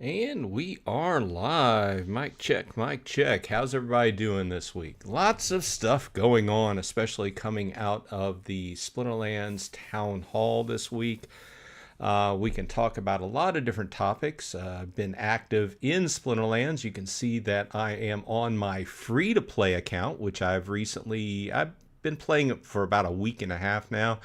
And we are live. Mic check, mic check. How's everybody doing this week? Lots of stuff going on, especially coming out of the Splinterlands Town Hall this week. We can talk about a lot of different topics. I've been active in Splinterlands. You can see that I am on my free-to-play account, which I've been playing it for about a week and a half now.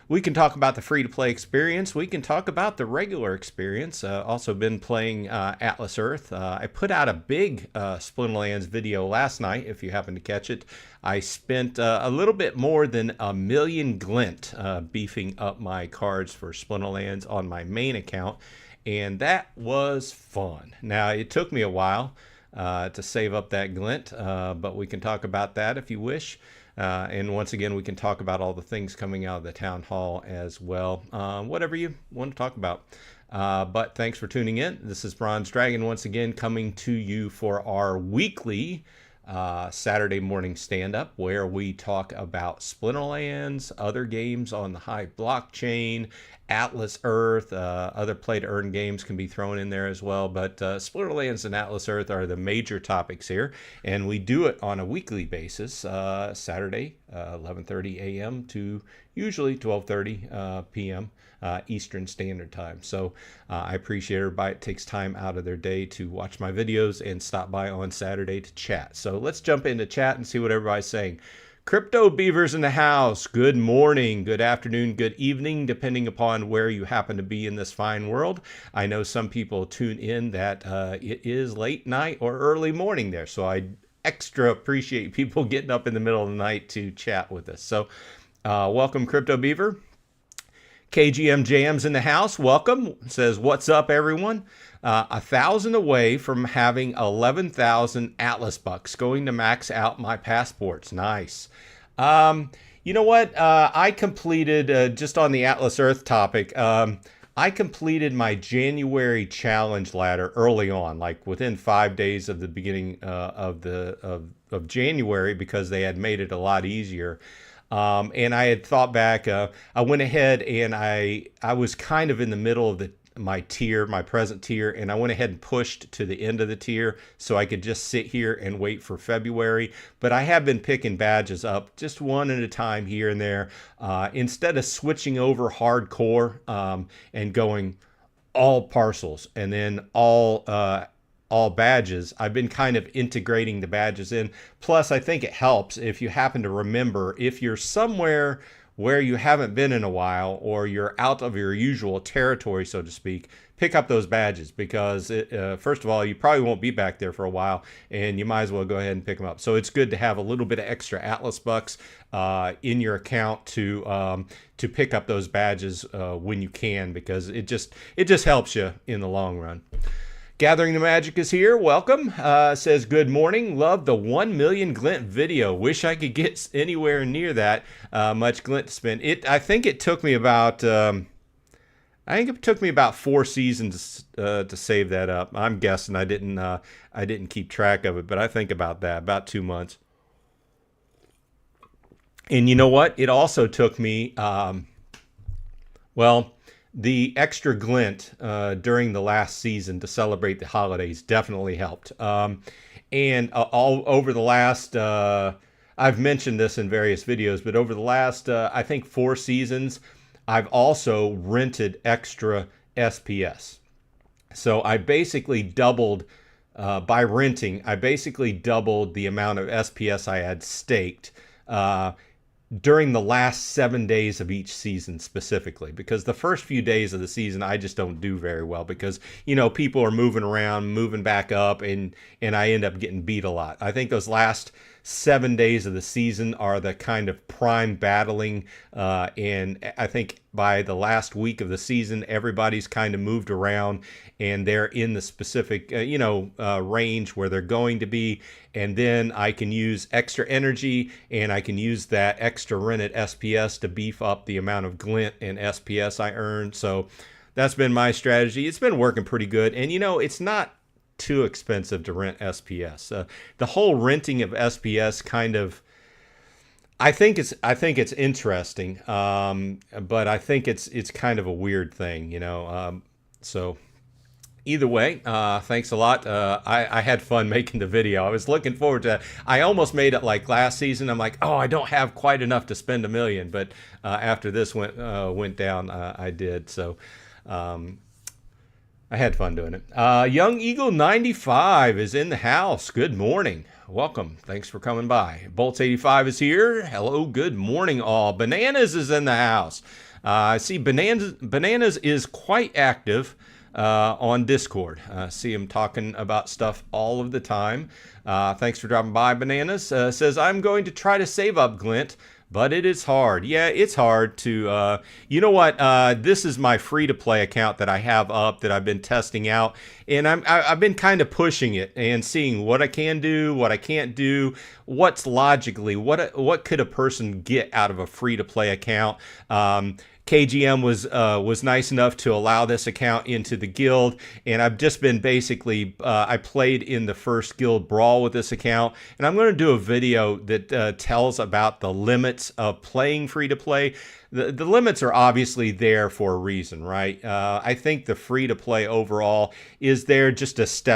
We can talk about the free-to-play experience. We can talk about the regular experience. Also been playing Atlas Earth. I put out a big Splinterlands video last night, if you happen to catch it. I spent a little bit more than 1 million glint beefing up my cards for Splinterlands on my main account, and that was fun. Now, it took me a while to save up that glint, but we can talk about that if you wish. And once again, we can talk about all the things coming out of the town hall as well, whatever you want to talk about. But thanks for tuning in. This is Bronze Dragon once again coming to you for our weekly Saturday morning stand-up, where we talk about Splinterlands, other games on the Hive blockchain, Atlas Earth, other play-to-earn games can be thrown in there as well. But Splinterlands and Atlas Earth are the major topics here, and we do it on a weekly basis, Saturday, 11:30 a.m. to usually 12:30 p.m. Eastern Standard Time. So I appreciate everybody that takes time out of their day to watch my videos and stop by on Saturday to chat. So let's jump into chat and see what everybody's saying. Crypto Beavers in the house. Good morning, good afternoon, good evening, depending upon where you happen to be in this fine world. I know some people tune in that it is late night or early morning there. So I extra appreciate people getting up in the middle of the night to chat with us. So welcome, Crypto Beaver. KGMJM's in the house. Welcome. Says, what's up, everyone? 1,000 away from having 11,000 Atlas bucks. Going to max out my passports. Nice. You know what? I completed, just on the Atlas Earth topic, I completed my January challenge ladder early on, like within 5 days of the beginning of January, because they had made it a lot easier. And I had thought back, I went ahead and I was kind of in the middle of my present tier, and I went ahead and pushed to the end of the tier so I could just sit here and wait for February. But I have been picking badges up just one at a time here and there, instead of switching over hardcore and going all parcels and then all badges. I've been kind of integrating the badges in. Plus, I think it helps if you happen to remember, if you're somewhere where you haven't been in a while, or you're out of your usual territory, so to speak, pick up those badges, because first of all, you probably won't be back there for a while, and you might as well go ahead and pick them up. So it's good to have a little bit of extra Atlas bucks in your account to pick up those badges when you can, because it just helps you in the long run. Gathering the Magic is here. Welcome. Says, good morning. Love the 1 million glint video. Wish I could get anywhere near that much glint to spend. I think it took me about 4 seasons to save that up. I'm guessing I didn't keep track of it, but I think about that, about 2 months. And you know what? It also took me, the extra glint during the last season to celebrate the holidays definitely helped. And all over the last, I've mentioned this in various videos, but over the last, I think 4 seasons, I've also rented extra SPS. So I basically doubled, by renting, I basically doubled the amount of SPS I had staked during the last 7 days of each season specifically, because the first few days of the season I just don't do very well, because people are moving around, moving back up, and I end up getting beat a lot. I think those last 7 days of the season are the kind of prime battling, and I think by the last week of the season, everybody's kind of moved around and they're in the specific range where they're going to be, and then I can use extra energy and I can use that extra rented SPS to beef up the amount of glint and SPS I earn. So that's been my strategy. It's been working pretty good, and it's not too expensive to rent SPS. The whole renting of SPS kind of, I think it's interesting, but I think it's kind of a weird thing, So Either way, thanks a lot. I had fun making the video. I was looking forward to it. I almost made it like last season. I'm like, oh, I don't have quite enough to spend $1 million. But after this went down, I did. So I had fun doing it. Young Eagle 95 is in the house. Good morning. Welcome. Thanks for coming by. Bolts 85 is here. Hello. Good morning, all. Bananas is in the house. I see Bananas is quite active on Discord. See him talking about stuff all of the time. Thanks for dropping by, Bananas. Says, I'm going to try to save up, Glint, but it is hard. Yeah, it's hard to, you know what? This is my free-to-play account that I have up that I've been testing out. And I've been kind of pushing it and seeing what I can do, what I can't do, what's logically, what could a person get out of a free-to-play account. KGM was nice enough to allow this account into the guild, and I've just been basically, I played in the first guild brawl with this account, and I'm going to do a video that tells about the limits of playing free-to-play. The limits are obviously there for a reason, right? I think the free-to-play overall is there just just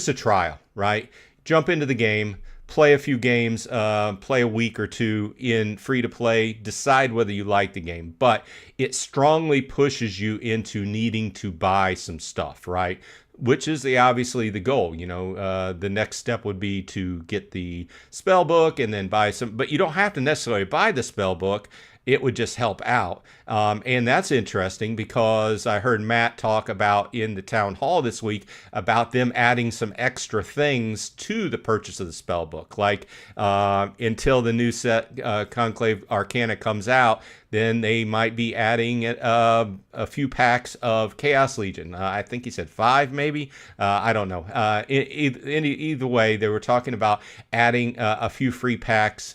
a trial, right? Jump into the game, play a few games, play a week or two in free-to-play, decide whether you like the game. But it strongly pushes you into needing to buy some stuff, right? Which is obviously the goal. You know, the next step would be to get the spell book and then buy some. But you don't have to necessarily buy the spell book. It would just help out. And that's interesting because I heard Matt talk about in the town hall this week about them adding some extra things to the purchase of the spell book. Like until the new set Conclave Arcana comes out, then they might be adding a few packs of Chaos Legion. I think he said 5 maybe. I don't know. Either way, they were talking about adding a few free packs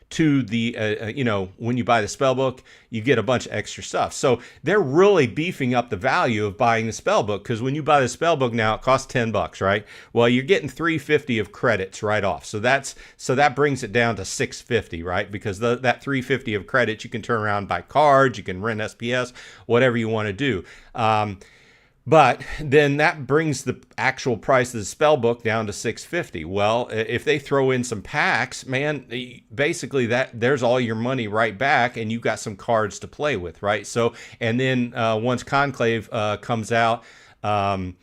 to the, you know, when you buy the spellbook, you get a bunch of extra stuff. So they're really beefing up the value of buying the spellbook, because when you buy the spellbook now, it costs $10, right? Well, you're getting 350 of credits right off. So that brings it down to 650, right? Because that 350 of credits you can turn around and buy cards, you can rent SPS, whatever you want to do. But then that brings the actual price of the spellbook down to $650. Well, if they throw in some packs, man, basically there's all your money right back, and you've got some cards to play with, right? So, and then once Conclave comes out, then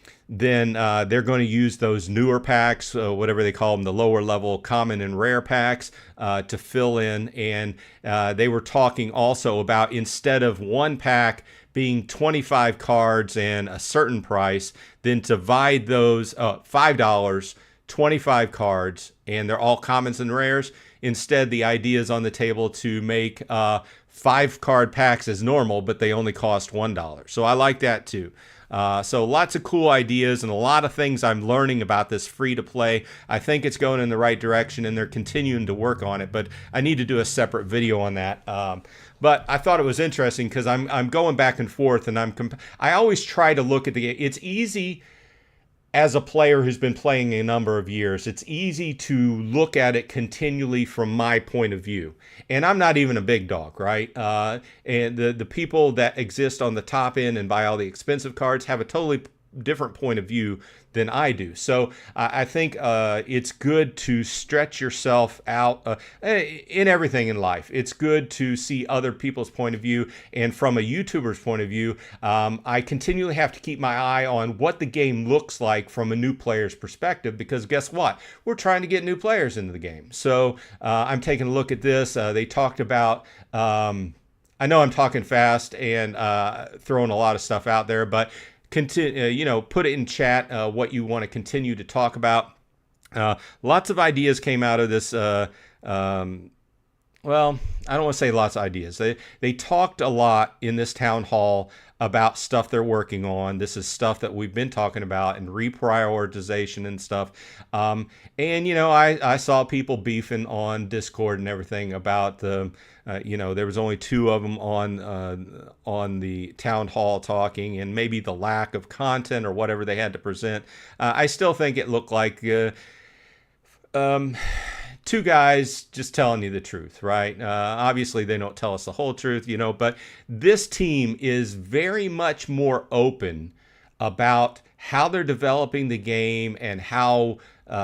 they're going to use those newer packs, whatever they call them, the lower level common and rare packs, to fill in. And they were talking also about, instead of one pack being 25 cards and a certain price, then divide those $5, 25 cards, and they're all commons and rares. Instead, the idea is on the table to make 5 card packs as normal, but they only cost $1. So I like that too. So lots of cool ideas and a lot of things I'm learning about this free-to-play. I think it's going in the right direction, and they're continuing to work on it, but I need to do a separate video on that. But I thought it was interesting because I'm going back and forth, and I always try to look at the game. It's easy as a player who's been playing a number of years. It's easy to look at it continually from my point of view. And I'm not even a big dog, right? And the people that exist on the top end and buy all the expensive cards have a totally different point of view than I do. So I think it's good to stretch yourself out in everything in life. It's good to see other people's point of view. And from a YouTuber's point of view, I continually have to keep my eye on what the game looks like from a new player's perspective, because guess what? We're trying to get new players into the game. So I'm taking a look at this. They talked about, I know I'm talking fast and throwing a lot of stuff out there, but continue, put it in chat what you want to continue to talk about. Lots of ideas came out of this. Well, I don't want to say lots of ideas. They talked a lot in this town hall about stuff they're working on. This is stuff that we've been talking about, and reprioritization and stuff. And I saw people beefing on Discord and everything about the. There was only 2 of them on the town hall talking, and maybe the lack of content or whatever they had to present. I still think it looked like two guys just telling you the truth, right? Obviously, they don't tell us the whole truth, but this team is very much more open about how they're developing the game and how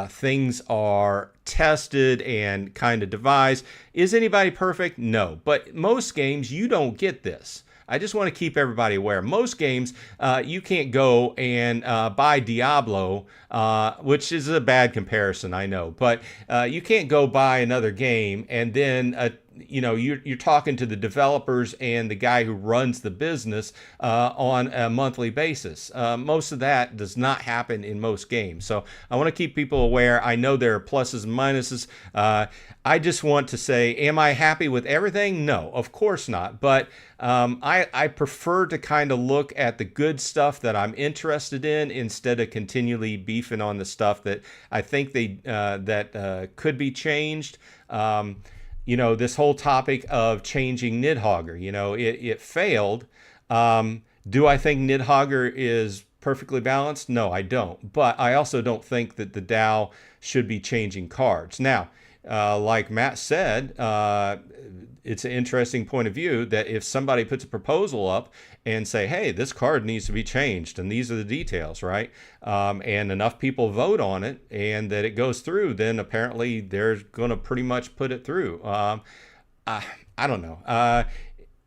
things are tested and kind of devised. Is anybody perfect? No. But most games, you don't get this. I just want to keep everybody aware. Most games, you can't go and buy Diablo, which is a bad comparison, I know. But you can't go buy another game and then you're talking to the developers and the guy who runs the business on a monthly basis. Most of that does not happen in most games. So I want to keep people aware. I know there are pluses and minuses. I just want to say, am I happy with everything? No, of course not. But I prefer to kind of look at the good stuff that I'm interested in instead of continually beefing on the stuff that I think that could be changed. This whole topic of changing Nidhogger, it failed. Do I think Nidhogger is perfectly balanced? No, I don't. But I also don't think that the DAO should be changing cards. Now, like Matt said, it's an interesting point of view that if somebody puts a proposal up and say, hey, this card needs to be changed and these are the details, right? And enough people vote on it and that it goes through, then apparently they're going to pretty much put it through. I don't know.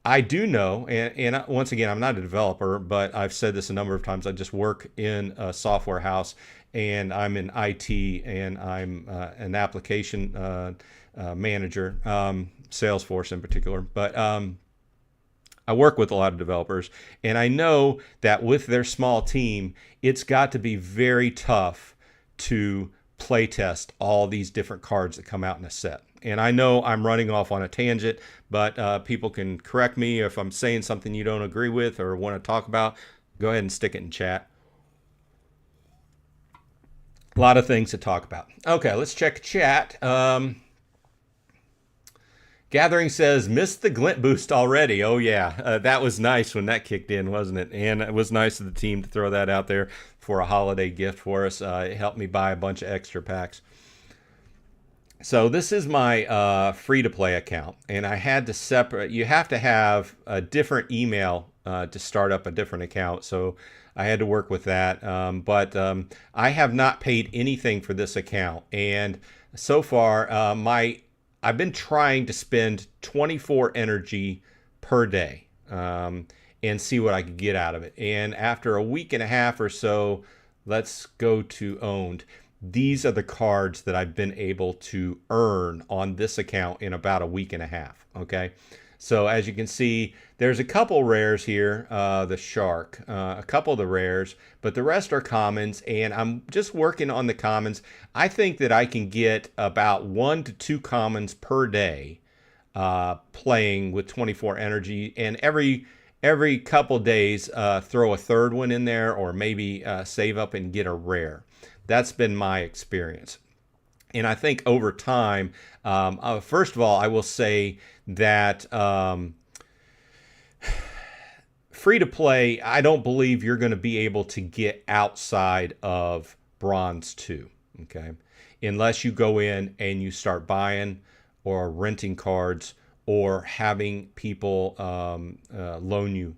I do know, and once again, I'm not a developer, but I've said this a number of times. I just work in a software house and I'm in IT and I'm an application manager, Salesforce in particular. But I work with a lot of developers, and I know that with their small team, it's got to be very tough to play test all these different cards that come out in a set. And I know I'm running off on a tangent, but people can correct me if I'm saying something you don't agree with or want to talk about. Go ahead and stick it in chat. A lot of things to talk about. Okay, let's check chat. Gathering says, missed the glint boost already. Oh, yeah. That was nice when that kicked in, wasn't it? And it was nice of the team to throw that out there for a holiday gift for us. It helped me buy a bunch of extra packs. So this is my free-to-play account, and I had to separate. You have to have a different email to start up a different account, so I had to work with that. But I have not paid anything for this account, and so far I've been trying to spend 24 energy per day and see what I could get out of it. And after a week and a half or so, let's go to owned. These are the cards that I've been able to earn on this account in about a week and a half. Okay. So as you can see, there's a couple rares here, the shark, a couple of the rares, but the rest are commons, and I'm just working on the commons. I think that I can get about 1 to 2 commons per day playing with 24 energy, and every couple days throw a third one in there, or maybe save up and get a rare. That's been my experience. And I think over time, first of all, I will say that free to play, I don't believe you're going to be able to get outside of Bronze 2, okay? Unless you go in and you start buying or renting cards or having people loan you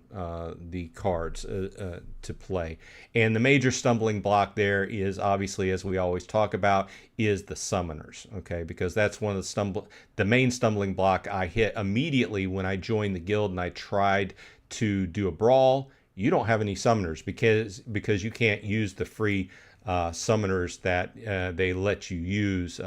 the cards to play. And the major stumbling block there is obviously, as we always talk about, is the summoners, okay? Because that's one of the main stumbling block I hit immediately when I joined the guild and I tried to do a brawl. You don't have any summoners because you can't use the free summoners that they let you use.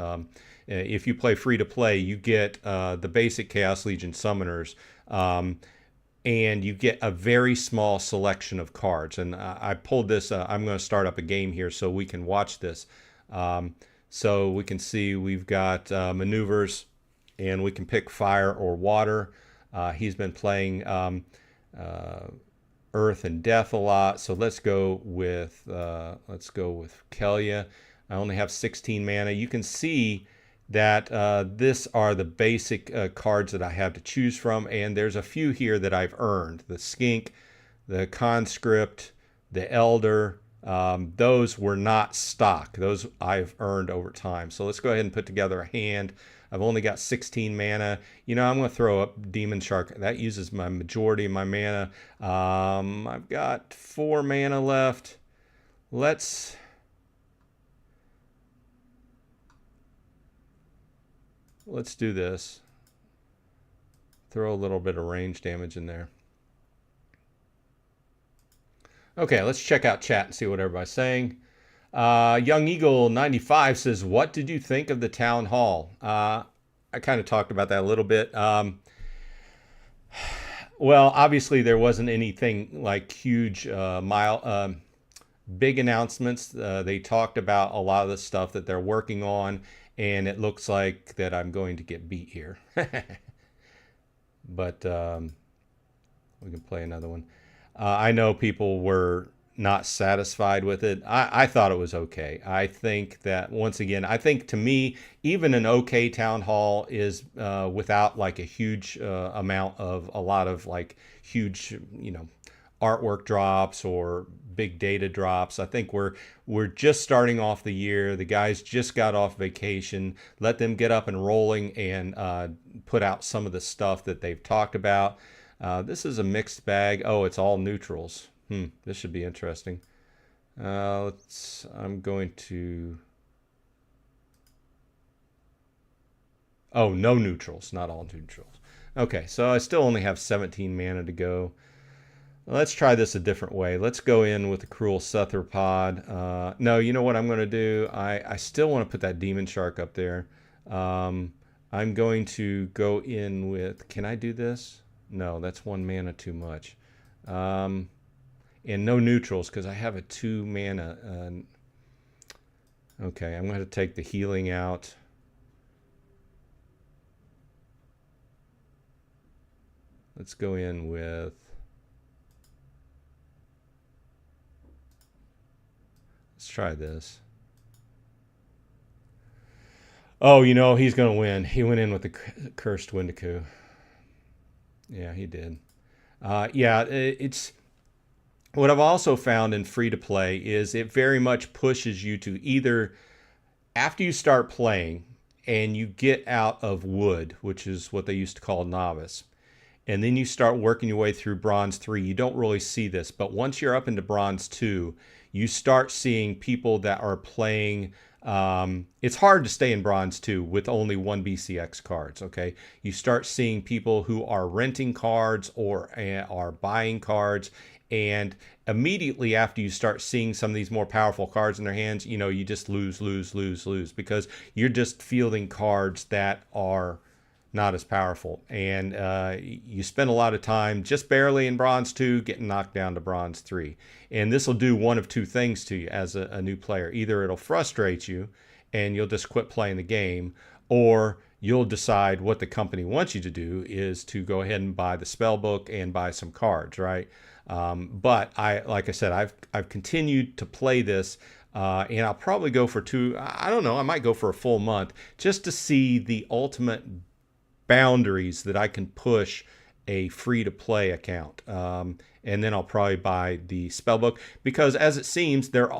If you play free to play, you get the basic Chaos Legion summoners, and you get a very small selection of cards. And I pulled this. I'm going to start up a game here so we can watch this. So we can see we've got maneuvers, and we can pick fire or water. He's been playing earth and death a lot. So let's go with Kelia. I only have 16 mana. You can see that this are the basic cards that I have to choose from, and there's a few here that I've earned: the Skink, the Conscript, the Elder, Those were not stock. Those I've earned over time. So let's go ahead and put together a hand. I've only got 16 mana. You know, I'm going to throw up Demon Shark. That uses my majority of my mana. I've got 4 mana left. Let's do this. Throw a little bit of range damage in there. Okay, let's check out chat and see what everybody's saying. Young Eagle 95 says, what did you think of the town hall? I kind of talked about that a little bit. Well, obviously there wasn't anything like huge big announcements. They talked about a lot of the stuff that they're working on, and it looks like that I'm going to get beat here. But we can play another one. I know people were not satisfied with it. I thought it was okay. I think that, once again, I think to me, even an okay town hall is without like a huge amount of a lot of like huge, you know, artwork drops or big data drops. I think we're just starting off the year. The guys just got off vacation. Let them get up and rolling and put out some of the stuff that they've talked about. This is a mixed bag. Oh, it's all neutrals. This should be interesting. I'm going to... Oh, no neutrals, not all neutrals. Okay, so I still only have 17 mana to go. Let's try this a different way. Let's go in with the Cruel Cephalopod. No, you know what I'm going to do? I still want to put that Demon Shark up there. I'm going to go in with... Can I do this? No, that's 1 mana too much. And no neutrals because I have a 2 mana. Okay, I'm going to take the healing out. Let's go in with... Let's try this. Oh, you know, he's going to win. He went in with the Cursed Wendigo. Yeah, he did. Yeah, it's... What I've also found in free-to-play is it very much pushes you to either, after you start playing and you get out of wood, which is what they used to call novice, and then you start working your way through Bronze 3, you don't really see this, but once you're up into Bronze 2, you start seeing people that are playing... it's hard to stay in Bronze 2 with only 1 BCX cards, okay? You start seeing people who are renting cards or are buying cards, and immediately after you start seeing some of these more powerful cards in their hands, you know, you just lose because you're just fielding cards that are not as powerful. And you spend a lot of time just barely in Bronze 2 getting knocked down to Bronze 3. And this will do one of two things to you as a new player. Either it'll frustrate you and you'll just quit playing the game, or you'll decide what the company wants you to do is to go ahead and buy the spell book and buy some cards, right? But like I said, I've continued to play this, and I'll probably go for I don't know, I might go for a full month just to see the ultimate boundaries that I can push a free-to-play account. And then I'll probably buy the spellbook, because as it seems, they're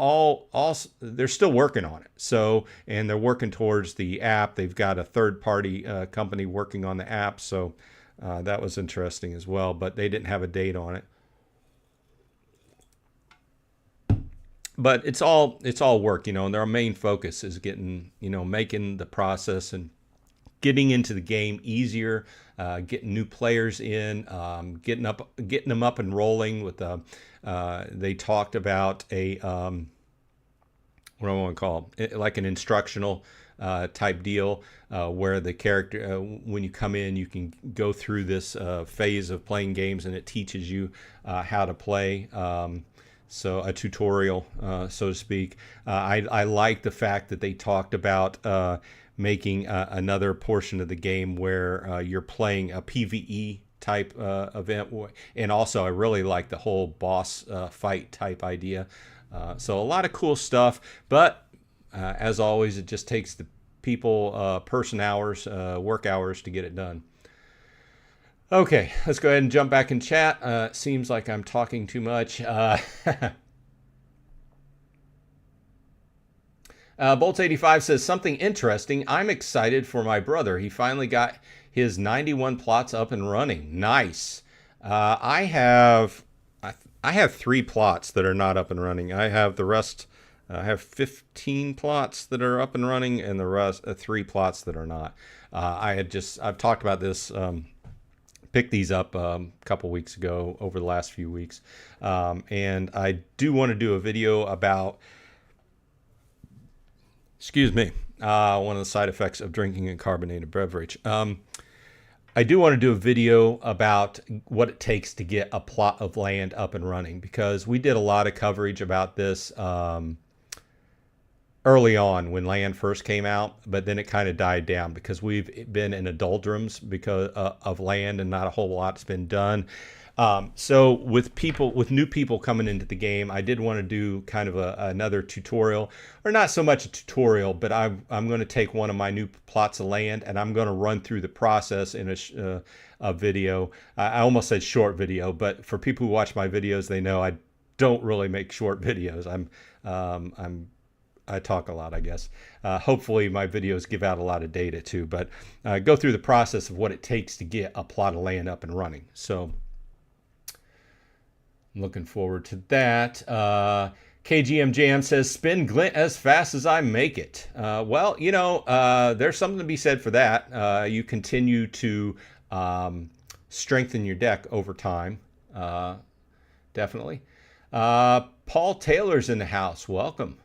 still working on it. So, and they're working towards the app. They've got a third-party company working on the app. So that was interesting as well, but they didn't have a date on it. But it's all work, you know, and their main focus is getting, you know, making the process and getting into the game easier, getting new players in, getting them up and rolling with they talked about a what do I want to call it, like an instructional type deal, where the character, when you come in, you can go through this phase of playing games, and it teaches you how to play. So a tutorial, so to speak. I like the fact that they talked about making another portion of the game where you're playing a PvE type event. And also, I really like the whole boss fight type idea. So a lot of cool stuff. But as always, it just takes the people person hours, work hours to get it done. Okay, let's go ahead and jump back in chat. Seems like I'm talking too much. Bolts85 says something interesting. I'm excited for my brother. He finally got his 91 plots up and running. Nice. I have 3 plots that are not up and running. I have the rest. I have 15 plots that are up and running, and the rest 3 plots that are not. I've talked about this. Picked these up a couple weeks ago over the last few weeks, and I do want to do a video about. Excuse me. One of the side effects of drinking a carbonated beverage. I do want to do a video about what it takes to get a plot of land up and running, because we did a lot of coverage about this early on when land first came out, but then it kind of died down because we've been in a doldrums because of land and not a whole lot's been done. So with new people coming into the game, I did want to do kind of another tutorial, or not so much a tutorial, but I'm going to take one of my new plots of land and I'm going to run through the process in a video. I almost said short video, but for people who watch my videos, they know I don't really make short videos. I talk a lot, I guess. Hopefully my videos give out a lot of data too, but go through the process of what it takes to get a plot of land up and running. So I'm looking forward to that. KGM Jam says, spin glint as fast as I make it. Well, you know, there's something to be said for that. You continue to strengthen your deck over time. Definitely. Paul Taylor's in the house. Welcome.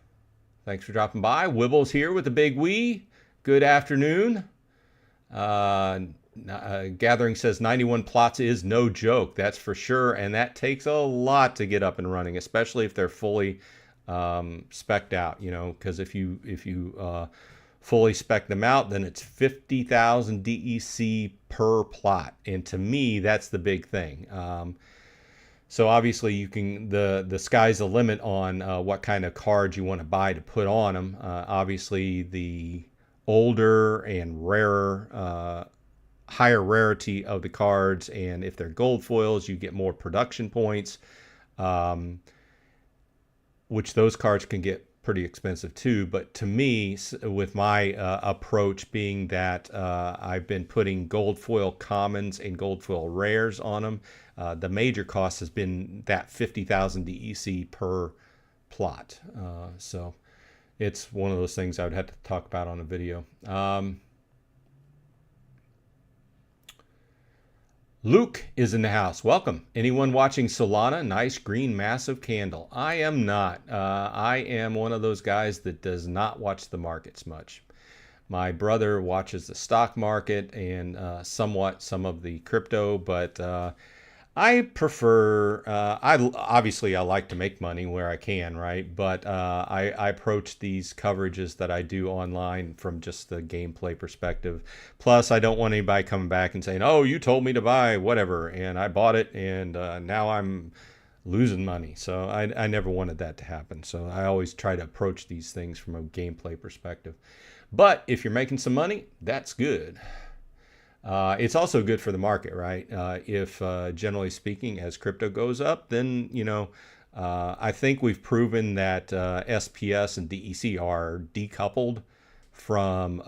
Thanks for dropping by. Wibble's here with the big wee. Good afternoon. Gathering says 91 plots is no joke. That's for sure. And that takes a lot to get up and running, especially if they're fully spec'd out, you know, because if you fully spec them out, then it's 50,000 DEC per plot. And to me, that's the big thing. So obviously you can, the sky's the limit on what kind of cards you want to buy to put on them. Obviously the older and rarer, higher rarity of the cards, and if they're gold foils, you get more production points, which those cards can get pretty expensive too. But to me, with my approach being that I've been putting gold foil commons and gold foil rares on them, the major cost has been that 50,000 DEC per plot. So it's one of those things I would have to talk about on a video. Luke is in the house. Welcome. Anyone watching Solana? Nice green massive candle. I am not. I am one of those guys that does not watch the markets much. My brother watches the stock market and somewhat some of the crypto, but I prefer, obviously I like to make money where I can, right? But I approach these coverages that I do online from just the gameplay perspective. Plus, I don't want anybody coming back and saying, oh, you told me to buy whatever, and I bought it, and now I'm losing money. So I never wanted that to happen. So I always try to approach these things from a gameplay perspective. But if you're making some money, that's good. It's also good for the market, right? If generally speaking, as crypto goes up, then, you know, I think we've proven that SPS and DEC are decoupled from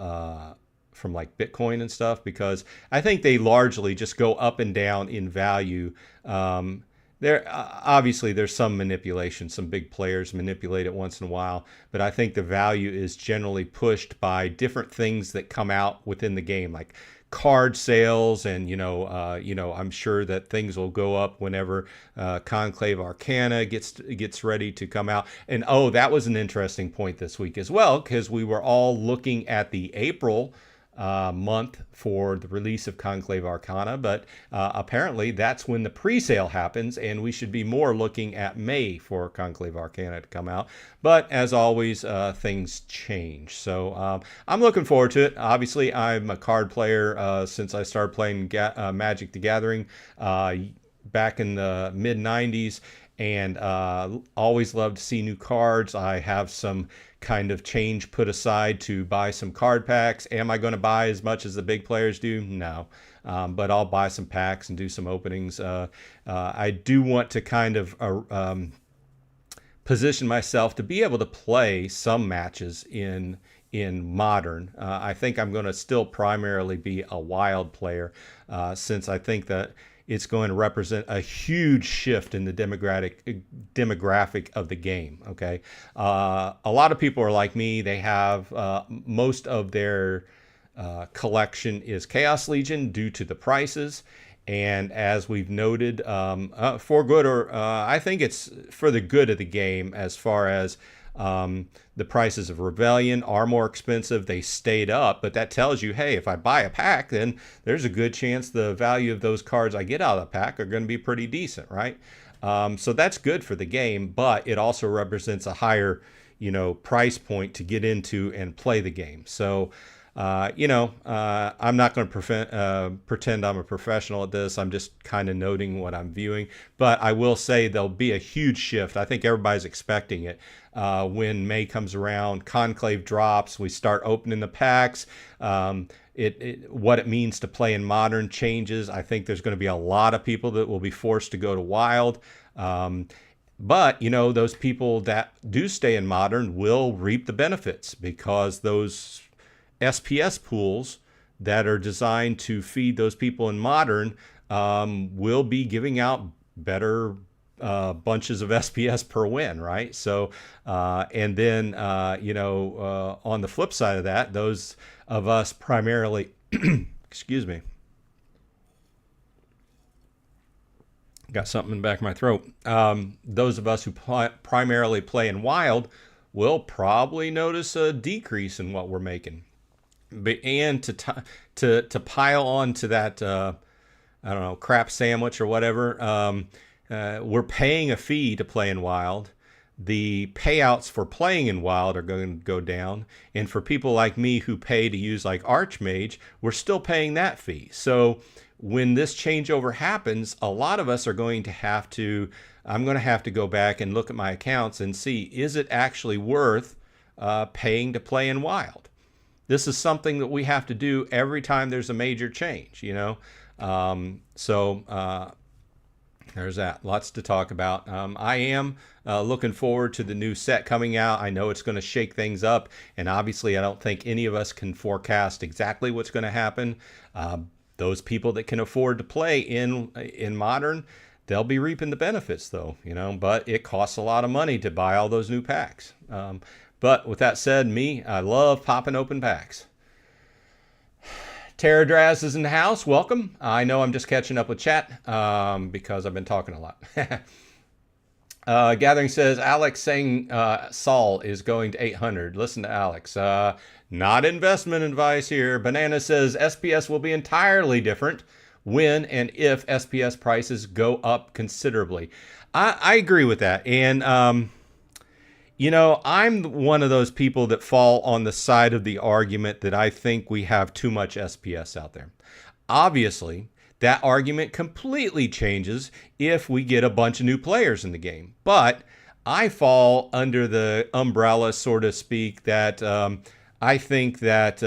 like Bitcoin and stuff, because I think they largely just go up and down in value. Obviously there's some manipulation, some big players manipulate it once in a while, but I think the value is generally pushed by different things that come out within the game, like card sales, and I'm sure that things will go up whenever Conclave Arcana gets ready to come out. And oh, that was an interesting point this week as well, because we were all looking at the April month for the release of Conclave Arcana, but apparently that's when the pre-sale happens, and we should be more looking at May for Conclave Arcana to come out. But as always, things change. So I'm looking forward to it. Obviously, I'm a card player since I started playing Magic the Gathering back in the mid 90s, and always love to see new cards. I have some kind of change put aside to buy some card packs. Am I going to buy as much as the big players do? No. But I'll buy some packs and do some openings. I do want to kind of position myself to be able to play some matches in modern. I think I'm going to still primarily be a wild player, since I think that it's going to represent a huge shift in the demographic of the game. Okay, a lot of people are like me. They have most of their collection is Chaos Legion due to the prices. And as we've noted, for good, or I think it's for the good of the game, as far as the prices of Rebellion are more expensive. They stayed up, but that tells you, hey, if I buy a pack, then there's a good chance the value of those cards I get out of the pack are going to be pretty decent, right? So that's good for the game, but it also represents a higher, price point to get into and play the game. So, I'm not going to pretend I'm a professional at this. I'm just kind of noting what I'm viewing. But I will say there'll be a huge shift. I think everybody's expecting it. When May comes around, Conclave drops, we start opening the packs. What it means to play in Modern changes. I think there's going to be a lot of people that will be forced to go to Wild. But, those people that do stay in Modern will reap the benefits, because those SPS pools that are designed to feed those people in Modern will be giving out better bunches of SPS per win, right? So, and then, on the flip side of that, those of us primarily, excuse me, got something in the back of my throat. Those of us who primarily play in Wild will probably notice a decrease in what we're making. And to pile on to that, I don't know, crap sandwich or whatever, we're paying a fee to play in Wild. The payouts for playing in Wild are going to go down. And for people like me who pay to use like Archmage, we're still paying that fee. So when this changeover happens, a lot of us are going to have to, I'm going to have to go back and look at my accounts and see, is it actually worth paying to play in Wild? This is something that we have to do every time there's a major change, So there's that. Lots to talk about. I am looking forward to the new set coming out. I know it's going to shake things up, and obviously I don't think any of us can forecast exactly what's going to happen. Those people that can afford to play in Modern, they'll be reaping the benefits, though, but it costs a lot of money to buy all those new packs. But with that said, I love popping open packs. Terradraz is in the house. Welcome. I know I'm just catching up with chat because I've been talking a lot. Gathering says, Alex saying Saul is going to 800. Listen to Alex. Not investment advice here. Banana says SPS will be entirely different when and if SPS prices go up considerably. I agree with that. And I'm one of those people that fall on the side of the argument that I think we have too much SPS out there. Obviously, that argument completely changes if we get a bunch of new players in the game. But I fall under the umbrella, so to speak, that I think that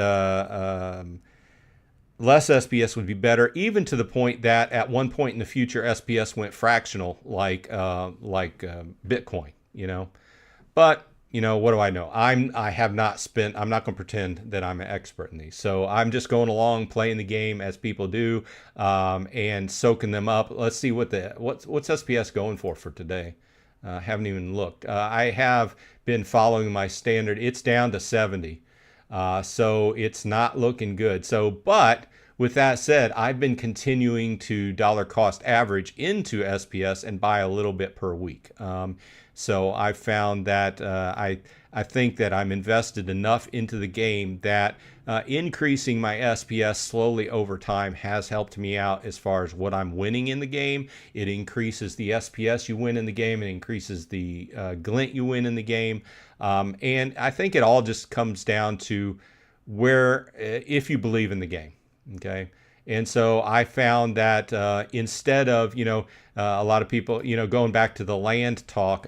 less SPS would be better, even to the point that at one point in the future, SPS went fractional like Bitcoin, But, what do I know? I'm not going to pretend that I'm an expert in these. So I'm just going along, playing the game as people do, and soaking them up. Let's see what's SPS going for today. Haven't even looked. I have been following my standard. It's down to 70. So it's not looking good. But with that said, I've been continuing to dollar cost average into SPS and buy a little bit per week. So I found that I think that I'm invested enough into the game that increasing my SPS slowly over time has helped me out as far as what I'm winning in the game. It increases the SPS you win in the game. It increases the glint you win in the game. And I think it all just comes down to if you believe in the game. Okay. And so I found that instead of, a lot of people, going back to the land talk,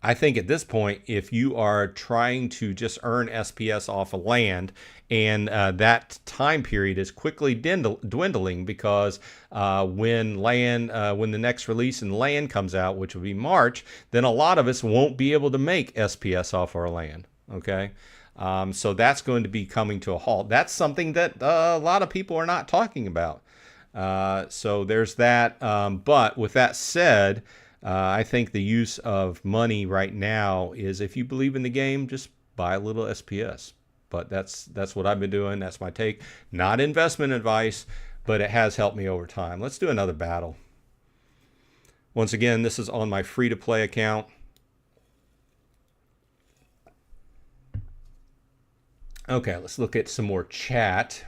I think at this point, if you are trying to just earn SPS off of land, and that time period is quickly dwindling because when the next release in land comes out, which will be March, then a lot of us won't be able to make SPS off our land. Okay. So that's going to be coming to a halt. That's something that a lot of people are not talking about. So there's that. But with that said, I think the use of money right now is, if you believe in the game, just buy a little SPS. But that's what I've been doing. That's my take. Not investment advice, but it has helped me over time. Let's do another battle. Once again, this is on my free-to-play account. Okay, let's look at some more chat.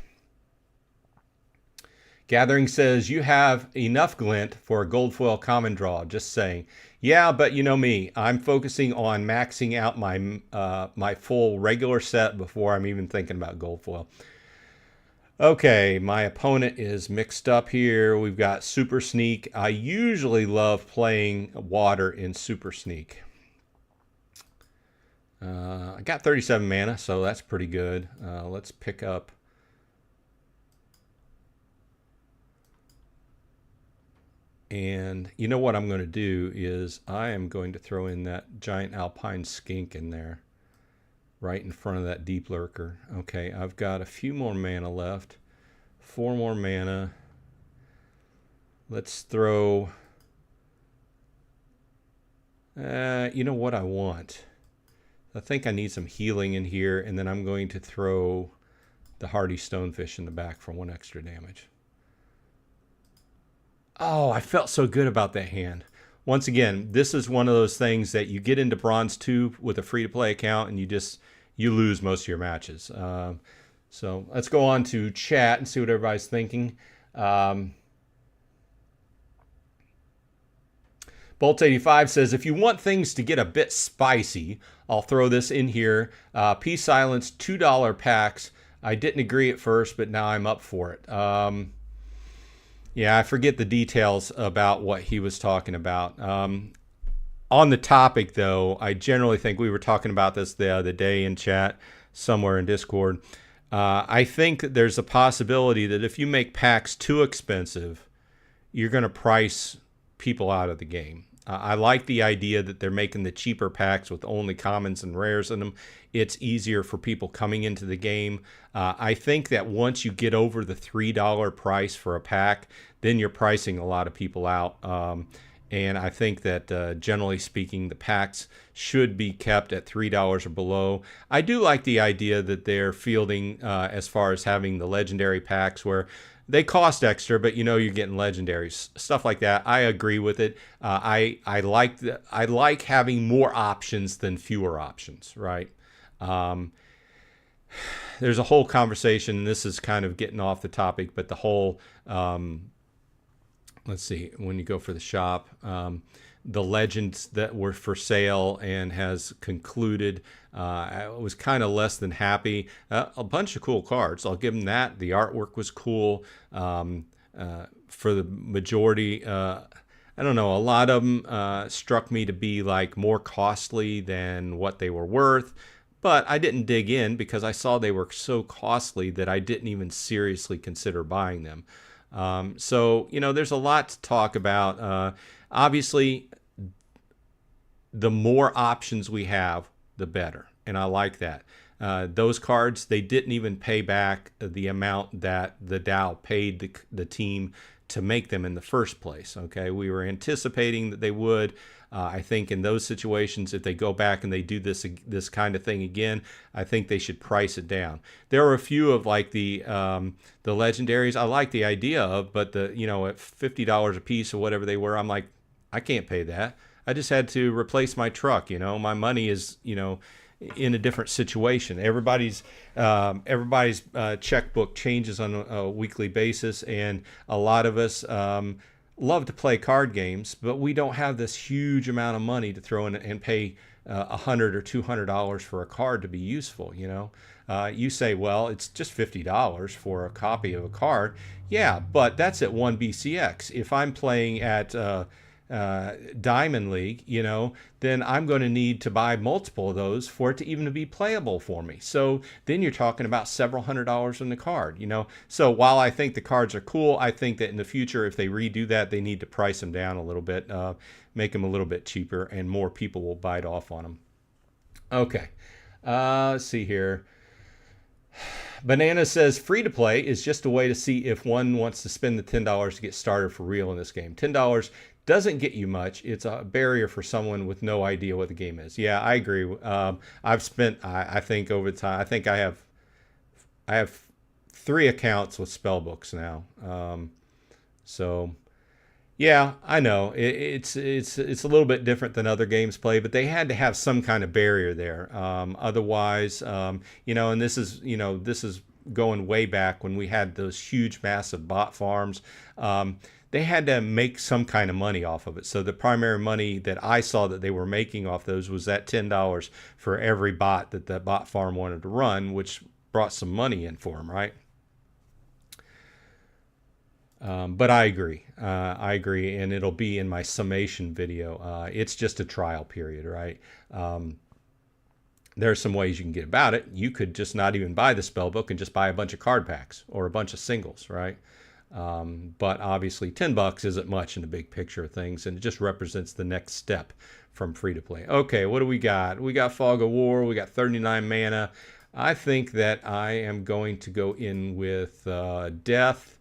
Gathering says, you have enough glint for a gold foil common draw. Just saying. Yeah, but you know me. I'm focusing on maxing out my my full regular set before I'm even thinking about gold foil. Okay, my opponent is mixed up here. We've got Super Sneak. I usually love playing water in Super Sneak. I got 37 mana, so that's pretty good. Let's pick up. And you know what I'm going to do is I am going to throw in that giant alpine skink in there, right in front of that deep lurker. Okay, I've got a few more mana left. 4 more mana. Let's throw... you know what I want? I think I need some healing in here, and then I'm going to throw the hardy stonefish in the back for 1 extra damage. Oh, I felt so good about that hand. Once again, this is one of those things that you get into Bronze 2 with a free-to-play account, and you lose most of your matches. So let's go on to chat and see what everybody's thinking. Bolt85 says, if you want things to get a bit spicy, I'll throw this in here. Peace Silence, $2 packs. I didn't agree at first, but now I'm up for it. Yeah, I forget the details about what he was talking about. On the topic, though, I generally think we were talking about this the other day in chat, somewhere in Discord. I think that there's a possibility that if you make packs too expensive, you're going to price people out of the game. I like the idea that they're making the cheaper packs with only commons and rares in them. It's easier for people coming into the game. I think that once you get over the $3 price for a pack, then you're pricing a lot of people out. And I think that generally speaking, the packs should be kept at $3 or below. I do like the idea that they're fielding as far as having the legendary packs where they cost extra, but you know you're getting legendaries, stuff like that. I agree with it. I like having more options than fewer options, right? There's a whole conversation, and this is kind of getting off the topic, but the whole let's see, when you go for the shop, the legends that were for sale and has concluded, I was kind of less than happy. A bunch of cool cards, I'll give them that. The artwork was cool. For the majority, I don't know, a lot of them struck me to be like more costly than what they were worth. But I didn't dig in because I saw they were so costly that I didn't even seriously consider buying them. So, you know, there's a lot to talk about. Obviously, the more options we have, the better. And I like that. Those cards, they didn't even pay back the amount that the DAO paid the team to make them in the first place. Okay, we were anticipating that they would. I think in those situations, if they go back and they do this kind of thing again, I think they should price it down. There are a few of like the legendaries I like the idea of, but at $50 a piece or whatever they were, I'm like, I can't pay that. I just had to replace my truck. My money is in a different situation. Everybody's checkbook changes on a weekly basis, and a lot of us love to play card games, but we don't have this huge amount of money to throw in and pay $100 or $200 for a card to be useful. You say, well, it's just $50 for a copy of a card. Yeah, but that's at 1 BCX. If I'm playing at Diamond League, then I'm going to need to buy multiple of those for it to even be playable for me. So then you're talking about several $100s on the card, So while I think the cards are cool, I think that in the future, if they redo that, they need to price them down a little bit, make them a little bit cheaper, and more people will bite off on them. Okay, let's see here. Banana says free to play is just a way to see if one wants to spend the $10 to get started for real in this game. $10 doesn't get you much. It's a barrier for someone with no idea what the game is. Yeah, I agree. I've spent, I think over time, I think I have 3 accounts with spellbooks now. So yeah, I know it's a little bit different than other games play, but they had to have some kind of barrier there. Otherwise, and this is going way back when we had those huge, massive bot farms. They had to make some kind of money off of it. So the primary money that I saw that they were making off those was that $10 for every bot that the bot farm wanted to run, which brought some money in for them, right? But I agree, and it'll be in my summation video. It's just a trial period, right? There are some ways you can get about it. You could just not even buy the spell book and just buy a bunch of card packs or a bunch of singles, right? But obviously $10 isn't much in the big picture of things, and it just represents the next step from free to play. Okay, what do we got? We got Fog of War, we got 39 mana. I think that I am going to go in with Death.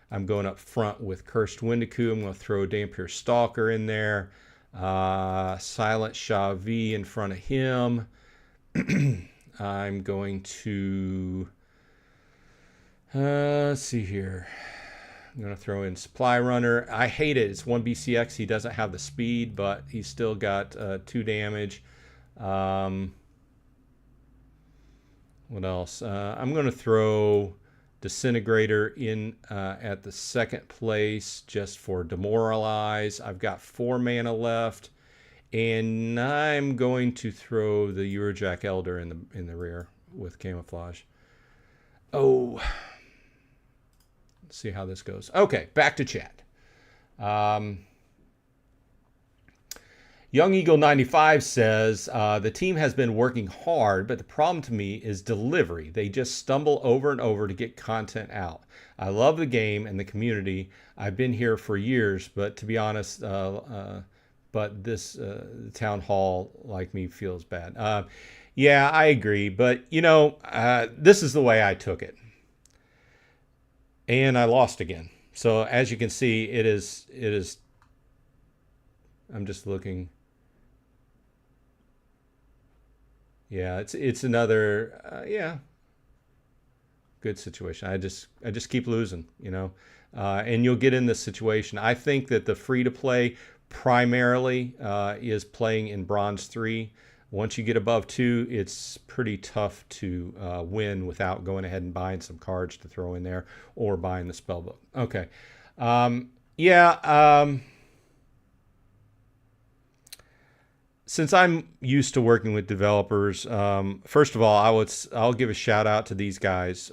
I'm going up front with Cursed Windiku. I'm going to throw Dampier Stalker in there. Silent Shavi in front of him. I'm going to... let's see here. I'm going to throw in Supply Runner. I hate it. It's 1 BCX. He doesn't have the speed, but he's still got 2 damage. What else? I'm going to throw Disintegrator in at the second place just for Demoralize. I've got 4 mana left, and I'm going to throw the Urjack Elder in the rear with Camouflage. Oh, let's see how this goes. Okay, back to chat. Young Eagle 95 says, the team has been working hard, but the problem to me is delivery. They just stumble over and over to get content out. I love the game and the community. I've been here for years, but to be honest, but this town hall like me feels bad. Yeah, I agree, but this is the way I took it. And I lost again. So as you can see, it is, I'm just looking. Yeah, it's another good situation. I just keep losing, and you'll get in this situation. I think that the free to play primarily is playing in Bronze 3. Once you get above 2, it's pretty tough to win without going ahead and buying some cards to throw in there or buying the spell book. Okay, since I'm used to working with developers, first of all, I'll give a shout out to these guys.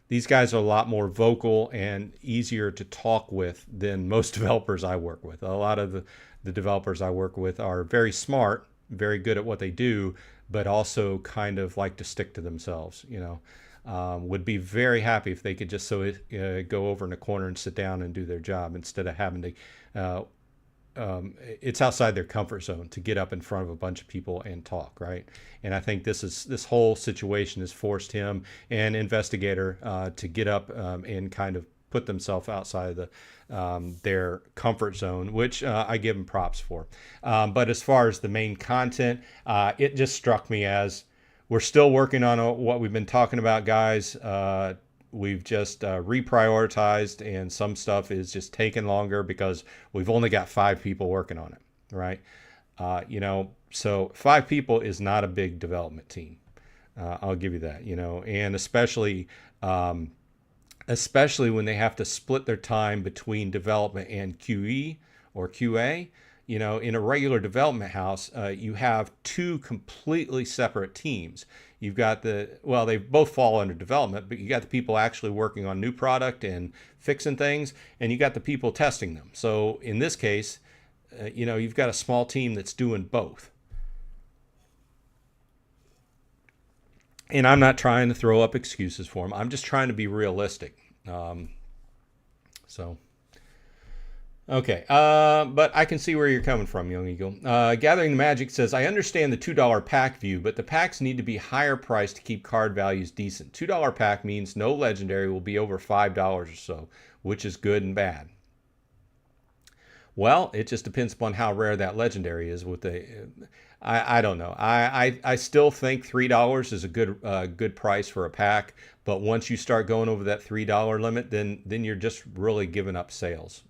These guys are a lot more vocal and easier to talk with than most developers I work with. A lot of the developers I work with are very smart, very good at what they do, but also kind of like to stick to themselves. Would be very happy if they could just go over in a corner and sit down and do their job instead of having to. It's outside their comfort zone to get up in front of a bunch of people and talk, right? And I think this whole situation has forced him and Investigator to get up and kind of put themselves outside of their comfort zone, which I give them props for. But as far as the main content, it just struck me as we're still working on what we've been talking about, guys. We've just reprioritized, and some stuff is just taking longer because we've only got 5 people working on it, right? So 5 people is not a big development team. I'll give you that, and especially when they have to split their time between development and QE or QA. In a regular development house, you have 2 completely separate teams. You've got they both fall under development, but you got the people actually working on new product and fixing things, and you got the people testing them. So in this case, you know, you've got a small team that's doing both. And I'm not trying to throw up excuses for them. I'm just trying to be realistic. So, okay. But I can see where you're coming from, Young Eagle. Gathering the Magic says, I understand the $2 pack view, but the packs need to be higher priced to keep card values decent. $2 pack means no legendary will be over $5 or so, which is good and bad. Well, it just depends upon how rare that legendary is. With the, I don't know. I still think $3 is a good price for a pack. But once you start going over that $3 limit, then you're just really giving up sales.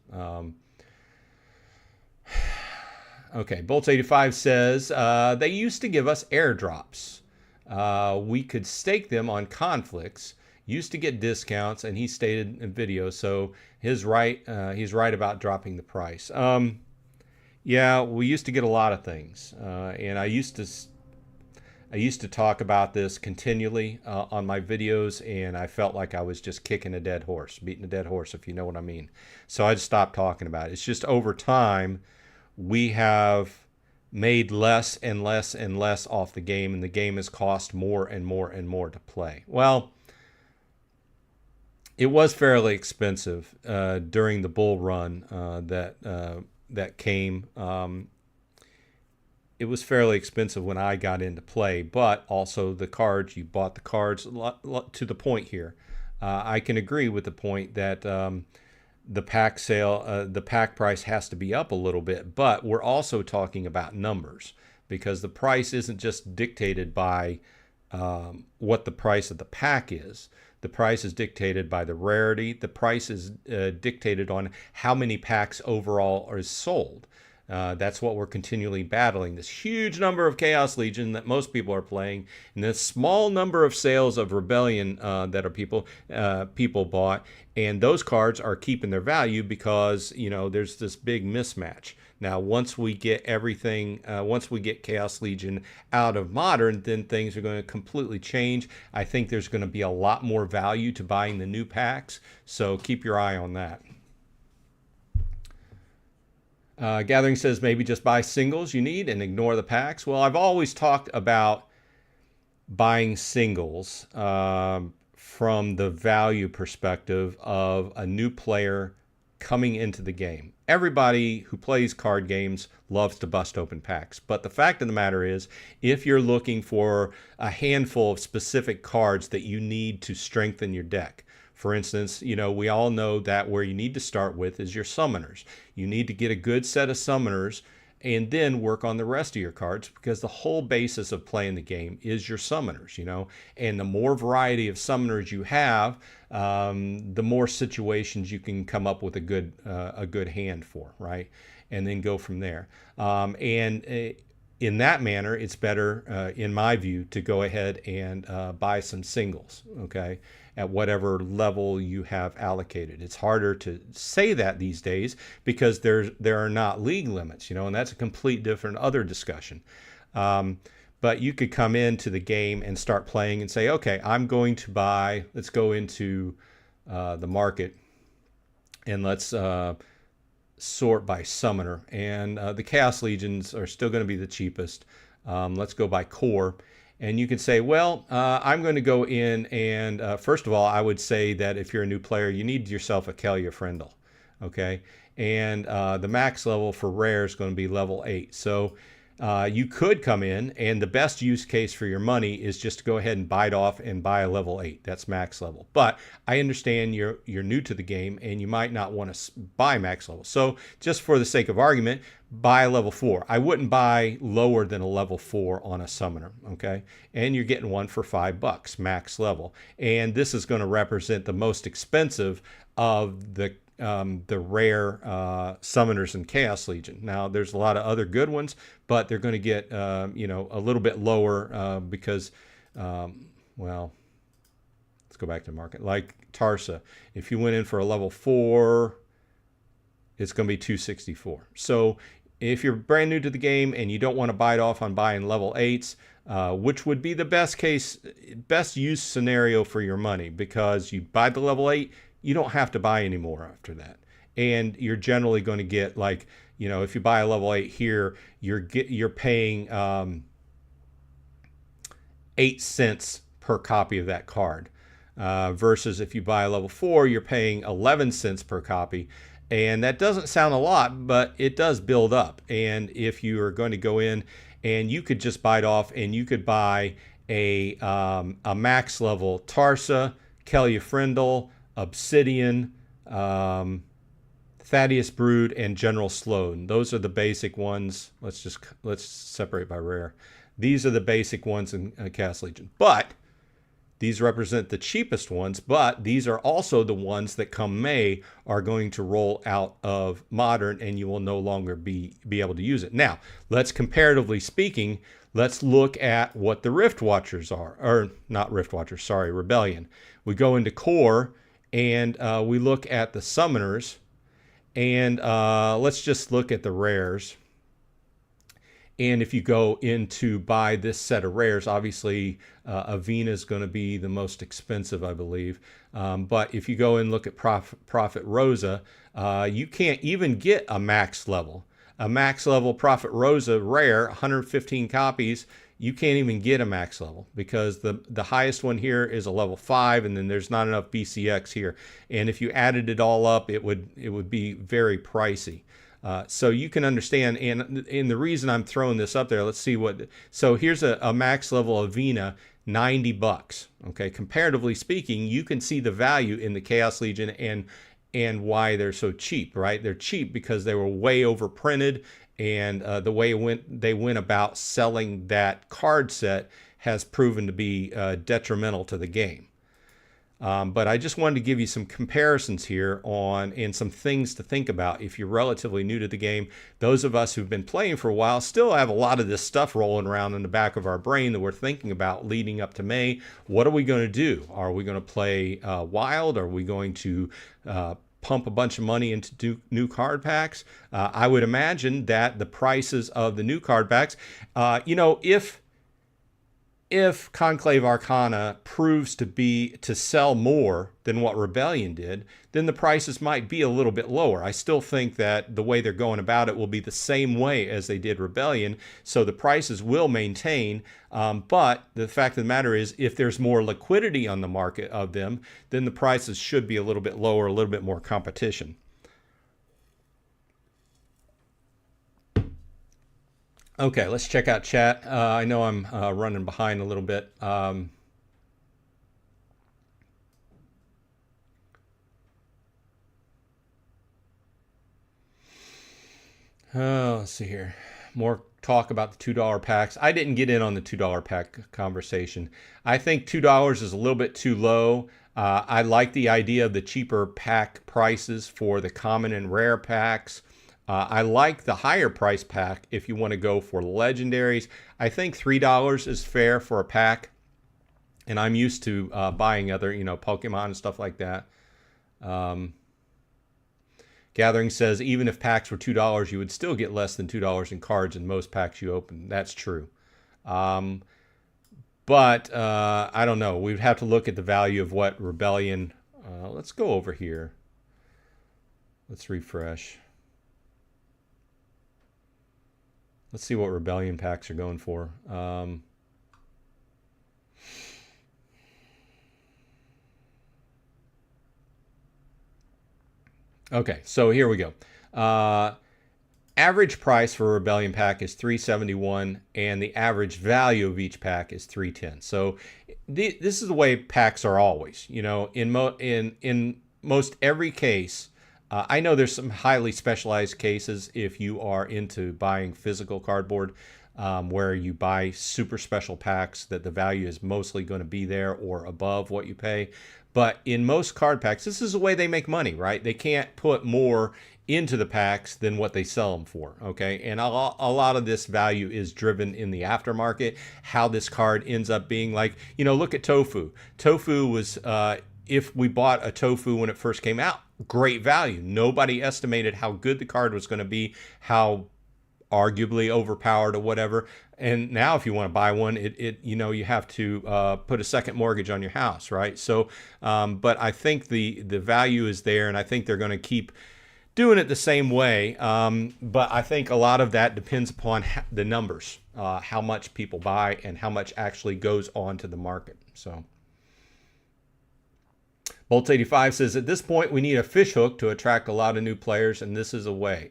Okay, Bolts85 says they used to give us airdrops. We could stake them on conflicts. Used to get discounts, and he stated in video. So he's right about dropping the price. Yeah, we used to get a lot of things, and I used to talk about this continually on my videos, and I felt like I was just kicking a dead horse, beating a dead horse, if you know what I mean. So I just stopped talking about it. It's just over time, we have made less and less and less off the game, and the game has cost more and more and more to play. Well, it was fairly expensive during the bull run that came. It was fairly expensive when I got into play, but also the cards, you bought the cards to the point here. I can agree with the point that the pack sale, the pack price has to be up a little bit, but we're also talking about numbers, because the price isn't just dictated by what the price of the pack is. The price is dictated by the rarity. The price is dictated on how many packs overall are sold. That's what we're continually battling. This huge number of Chaos Legion that most people are playing, and this small number of sales of Rebellion that are people bought, and those cards are keeping their value because, you know, there's this big mismatch. Now, once we get everything, once we get Chaos Legion out of Modern, then things are going to completely change. I think there's going to be a lot more value to buying the new packs, so keep your eye on that. Gathering says maybe just buy singles you need and ignore the packs. Well, I've always talked about buying singles from the value perspective of a new player coming into the game. Everybody who plays card games loves to bust open packs. But the fact of the matter is, if you're looking for a handful of specific cards that you need to strengthen your deck, for instance, you know, we all know that where you need to start with is your summoners. You need to get a good set of summoners and then work on the rest of your cards, because the whole basis of playing the game is your summoners, you know. And the more variety of summoners you have, the more situations you can come up with a good hand for, right? And then go from there. In that manner, it's better, in my view, to go ahead and buy some singles, okay, at whatever level you have allocated. It's harder to say that these days because there are not league limits, you know, and that's a complete different other discussion. But you could come into the game and start playing and say, okay, I'm going to buy, let's go into the market and let's sort by summoner. And the Chaos Legions are still going to be the cheapest. Let's go by core. And you can say, well, I'm going to go in and, first of all, I would say that if you're a new player, you need yourself a Kelia Friendle, okay? And the max level for rare is going to be level 8. So you could come in, and the best use case for your money is just to go ahead and bite off and buy a level 8. That's max level. But I understand you're new to the game, and you might not want to buy max level. So just for the sake of argument, buy a level 4. I wouldn't buy lower than a level 4 on a summoner, okay? And you're getting one for $5 max level. And this is going to represent the most expensive of the rare summoners in Chaos Legion. Now, there's a lot of other good ones, but they're going to get, you know, a little bit lower because, well, let's go back to market. Like Tarsa, if you went in for a level 4, it's going to be $264. So if you're brand new to the game and you don't want to bite off on buying level 8s, which would be the best use scenario for your money, because you buy the level 8, you don't have to buy any more after that. and you're generally going to get, like, you know, if you buy a level 8 here, you're paying 8 cents per copy of that card. Versus if you buy a level 4, you're paying 11 cents per copy. And that doesn't sound a lot, but it does build up. And if you are going to go in, and you could just bite off, and you could buy a max level Tarsa, Kellya Obsidian, Thaddeus Brood, and General Sloan. Those are the basic ones. Let's separate by rare. These are the basic ones in Chaos Legion. But these represent the cheapest ones, but these are also the ones that come May are going to roll out of Modern, and you will no longer be able to use it. Now, let's, comparatively speaking, let's look at what the Rift Watchers are, or not Rift Watchers, sorry, Rebellion. We go into Core, and we look at the Summoners, and let's just look at the rares. And if you go in to buy this set of rares, obviously Avena is going to be the most expensive, I believe. But if you go and look at Prophet Rosa, you can't even get a max level. A max level Prophet Rosa rare, 115 copies, you can't even get a max level, because the highest one here is a level 5, and then there's not enough BCX here. And if you added it all up, it would be very pricey. So you can understand, and the reason I'm throwing this up there, let's see what, so here's a max level Avena, $90. Okay, comparatively speaking, you can see the value in the Chaos Legion and why they're so cheap, right? They're cheap because they were way overprinted, and the way they went about selling that card set has proven to be detrimental to the game. But I just wanted to give you some comparisons here and some things to think about if you're relatively new to the game. Those of us who've been playing for a while still have a lot of this stuff rolling around in the back of our brain that we're thinking about leading up to May. What are we going to do? Are we going to play Wild? Are we going to pump a bunch of money into new card packs? I would imagine that the prices of the new card packs, if Conclave Arcana proves to sell more than what Rebellion did, then the prices might be a little bit lower. I still think that the way they're going about it will be the same way as they did Rebellion, so the prices will maintain. But the fact of the matter is, if there's more liquidity on the market of them, then the prices should be a little bit lower, a little bit more competition. Okay, let's check out chat. I know I'm running behind a little bit. Let's see here. More talk about the $2 packs. I didn't get in on the $2 pack conversation. I think $2 is a little bit too low. I like the idea of the cheaper pack prices for the common and rare packs. I like the higher price pack if you want to go for legendaries. I think $3 is fair for a pack, and I'm used to buying other, Pokemon and stuff like that. Gathering says even if packs were $2, you would still get less than $2 in cards in most packs you open. That's true. But I don't know. We'd have to look at the value of what Rebellion. Let's go over here. Let's refresh. Let's see what Rebellion packs are going for. Okay, so here we go. Average price for a Rebellion pack is $371, and the average value of each pack is $310. So this is the way packs are always. In most every case. I know there's some highly specialized cases if you are into buying physical cardboard, where you buy super special packs that the value is mostly going to be there or above what you pay. But in most card packs, this is the way they make money, right? They can't put more into the packs than what they sell them for, okay? And a lot of this value is driven in the aftermarket, how this card ends up being like, look at Tofu. Tofu was, if we bought a Tofu when it first came out, great value. Nobody estimated how good the card was going to be, how arguably overpowered or whatever. And now if you want to buy one, you have to put a second mortgage on your house, right? So, but I think the value is there, and I think they're going to keep doing it the same way. But I think a lot of that depends upon the numbers, how much people buy and how much actually goes on to the market. So Bolts 85 says, at this point, we need a fish hook to attract a lot of new players, and this is a way.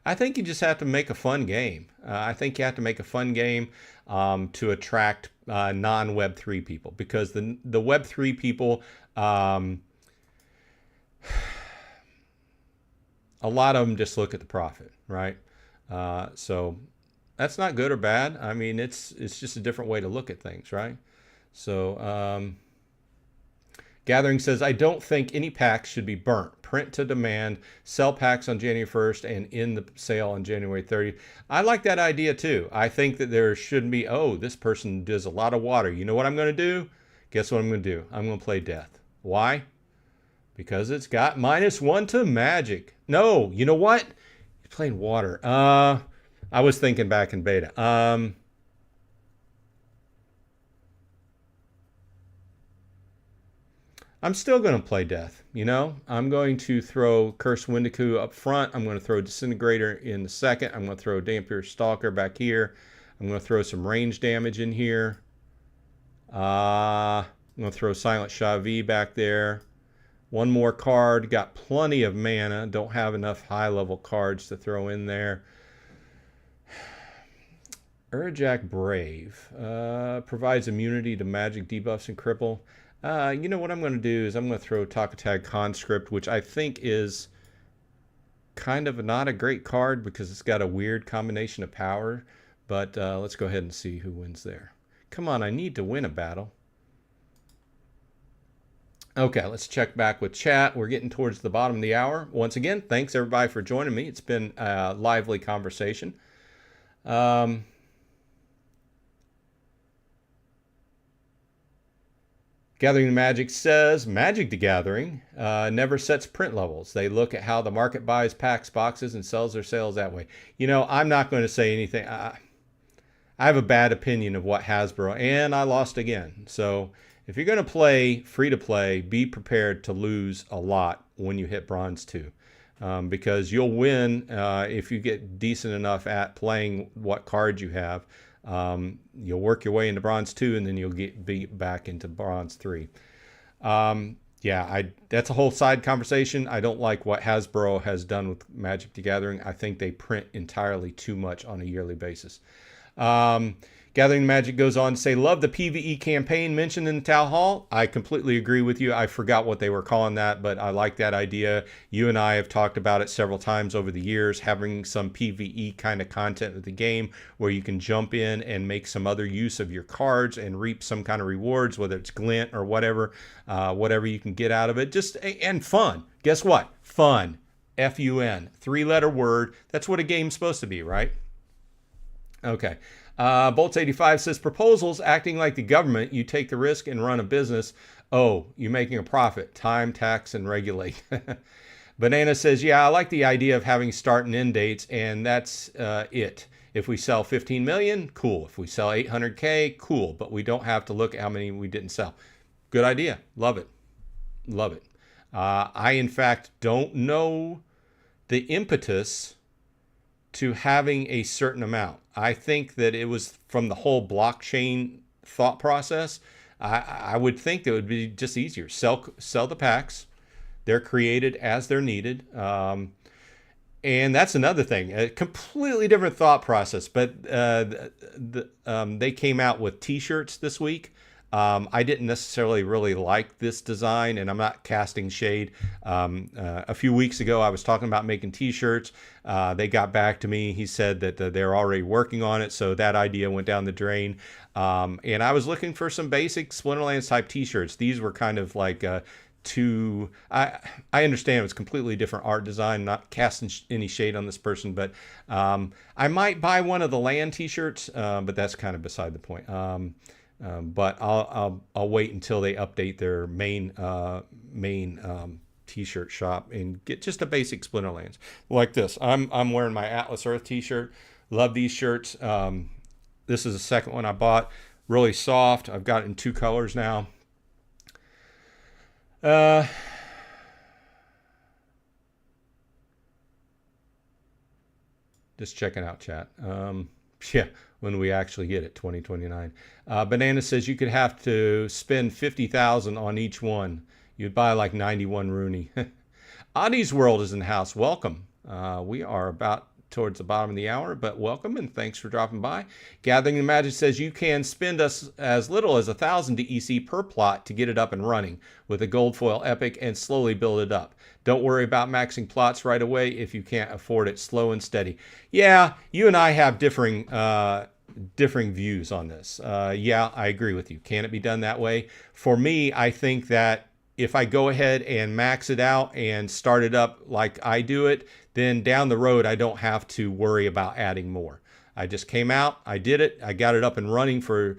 I think you just have to make a fun game. I think you have to make a fun game to attract non-Web3 people, because the Web3 people, a lot of them just look at the profit, right? So that's not good or bad. I mean, it's just a different way to look at things, right? So Gathering says, I don't think any packs should be burnt. Print to demand, sell packs on January 1st and end the sale on January 30th. I like that idea too. I think that there shouldn't be, oh, this person does a lot of water. You know what I'm going to do? Guess what I'm going to do? I'm going to play Death. Why? Because it's got -1 to magic. No, you know what? You're playing water. I was thinking back in beta. I'm still going to play Death, you know? I'm going to throw Curse Windiku up front. I'm going to throw Disintegrator in the second. I'm going to throw Dampier Stalker back here. I'm going to throw some range damage in here. I'm going to throw Silent Shavi back there. One more card. Got plenty of mana. Don't have enough high-level cards to throw in there. Urjak Brave provides immunity to magic debuffs and cripple. You know what I'm going to do is I'm going to throw Takatag Conscript, which I think is kind of not a great card because it's got a weird combination of power. But let's go ahead and see who wins there. Come on, I need to win a battle. Okay, let's check back with chat. We're getting towards the bottom of the hour. Once again, thanks everybody for joining me. It's been a lively conversation. Gathering the Magic says, Magic the Gathering never sets print levels. They look at how the market buys packs, boxes, and sells their sales that way. You know, I'm not going to say anything. I have a bad opinion of what Hasbro, and I lost again. So if you're going to play free-to-play, be prepared to lose a lot when you hit Bronze 2. Because you'll win if you get decent enough at playing what cards you have. You'll work your way into Bronze 2, and then you'll get beat back into Bronze 3. Yeah, that's a whole side conversation. I don't like what Hasbro has done with Magic the Gathering. I think they print entirely too much on a yearly basis. Gathering Magic goes on to say, love the PvE campaign mentioned in the Town Hall. I completely agree with you. I forgot what they were calling that, but I like that idea. You and I have talked about it several times over the years, having some PvE kind of content of the game where you can jump in and make some other use of your cards and reap some kind of rewards, whether it's glint or whatever you can get out of it. And fun. Guess what? Fun. F-U-N. 3-letter word. That's what a game's supposed to be, right? Okay. Bolts 85 says, proposals acting like the government, you take the risk and run a business. Oh, you're making a profit. Time, tax, and regulate. Banana says, yeah, I like the idea of having start and end dates, and that's it. If we sell 15 million, cool. If we sell 800K, cool. But we don't have to look at how many we didn't sell. Good idea. Love it. Love it. I, in fact, don't know the impetus to having a certain amount. I think that it was from the whole blockchain thought process. I would think that it would be just easier. Sell the packs. They're created as they're needed. And that's another thing. A completely different thought process. But they came out with T-shirts this week. I didn't necessarily really like this design, and I'm not casting shade. A few weeks ago, I was talking about making T-shirts. They got back to me. He said that they're already working on it, so that idea went down the drain. And I was looking for some basic Splinterlands type T-shirts. These were kind of like I understand it's completely different art design, not casting any shade on this person, but I might buy one of the land T-shirts, but that's kind of beside the point. But I'll wait until they update their main T-shirt shop and get just a basic Splinterlands like this. I'm wearing my Atlas Earth T-shirt. Love these shirts. This is the second one I bought. Really soft. I've got it in 2 colors now. Just checking out chat. Yeah, when we actually get it, 2029. Banana says you could have to spend 50,000 on each one. You'd buy like 91 Rooney. Audie's World is in the house. Welcome. We are about towards the bottom of the hour, but welcome and thanks for dropping by. Gathering the Magic says you can spend us as little as 1,000 DEC per plot to get it up and running with a gold foil epic and slowly build it up. Don't worry about maxing plots right away if you can't afford it. Slow and steady. Yeah, you and I have differing views on this. Yeah, I agree with you. Can it be done that way? For me, I think that if I go ahead and max it out and start it up like I do it, then down the road, I don't have to worry about adding more. I just came out, I did it, I got it up and running for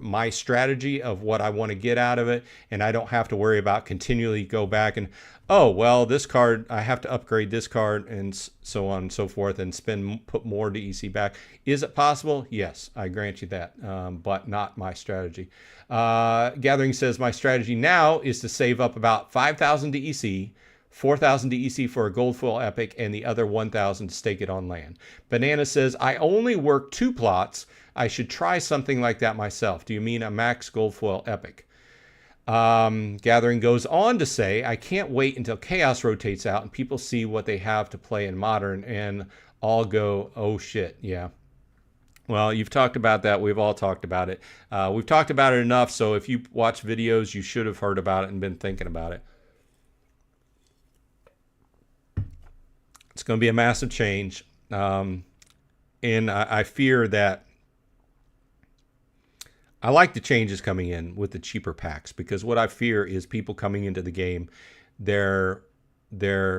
my strategy of what I want to get out of it, and I don't have to worry about continually go back and, oh, well, this card, I have to upgrade this card and so on and so forth and put more DEC back. Is it possible? Yes, I grant you that, but not my strategy. Gathering says my strategy now is to save up about 5,000 DEC, 4,000 DEC for a gold foil epic, and the other 1,000 to stake it on land. Banana says, I only work 2 plots. I should try something like that myself. Do you mean a max gold foil epic? Gathering goes on to say, I can't wait until Chaos rotates out and people see what they have to play in Modern and all go, oh shit, yeah. Well, you've talked about that. We've all talked about it. We've talked about it enough, so if you watch videos, you should have heard about it and been thinking about it. It's going to be a massive change. And I fear that I like the changes coming in with the cheaper packs, because what I fear is people coming into the game, they're